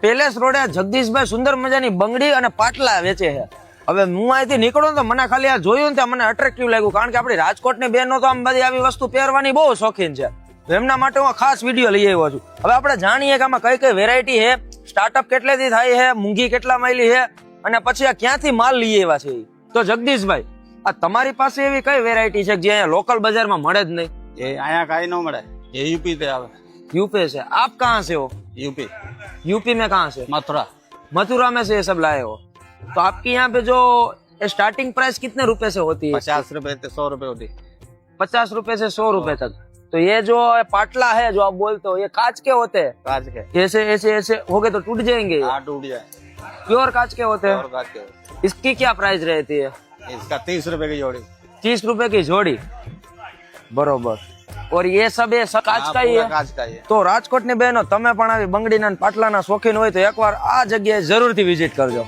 Palace રોડે જગદીશભાઈ સુંદર મજાની બંગડી અને પાટલા વેચે છે. હવે હું અહીંથી નીકળું તો મને ખાલી આ જોયું ને મને અટ્રેક્ટિવ લાગ્યું, કારણ કે આપણી રાજકોટની બહેનો તો આમ બધી આવી વસ્તુ પહેરવાની બહુ શોખીન છે. એમના માટે હું ખાસ વિડીયો લઈ આવ્યો છું. હવે આપણે જાણીએ કે આમાં કઈ કઈ વેરાયટી છે, સ્ટાર્ટઅપ કેટલેથી થાય છે, મૂંગી કેટલા માયલી છે, અને પછી આ ક્યાંથી માલ લઈ આવ્યા છે. તો જગદીશભાઈ, આ તમારી પાસે એવી કઈ વેરાયટી છે જે અહીંયા લોકલ બજારમાં મળે જ નહીં? ये आया कहीं न मरे, ये यूपी से आवे। यूपी से? आप कहाँ से हो? यूपी। यूपी में कहाँ से? मथुरा। मथुरा में से ये सब लाए हो? तो आपके यहाँ पे जो स्टार्टिंग प्राइस कितने रुपए से होती है? 50 रुपए से 100 रुपए होती। 50 रुपए से 100 रुपए तक। तो ये जो पाटला है जो आप बोलते हो, ये कांच के होते हैं? कांच के। ऐसे ऐसे ऐसे हो गए तो टूट जाएंगे? हाँ टूट जाए। प्योर कांच के होते हैं? प्योर कांच के। इसकी क्या प्राइस रहती है? इसका 30 रुपए की जोड़ी। 30 रुपए की जोड़ी, बरोबर. और ये सब ये कांच का ही है? कांच का ही है। તો રાજકોટની બહેનો તમે પણ આવી બંગડીના પાટલાના શોખીન હોય તો એકવાર આ જગ્યાએ જરૂરથી વિઝિટ કરજો.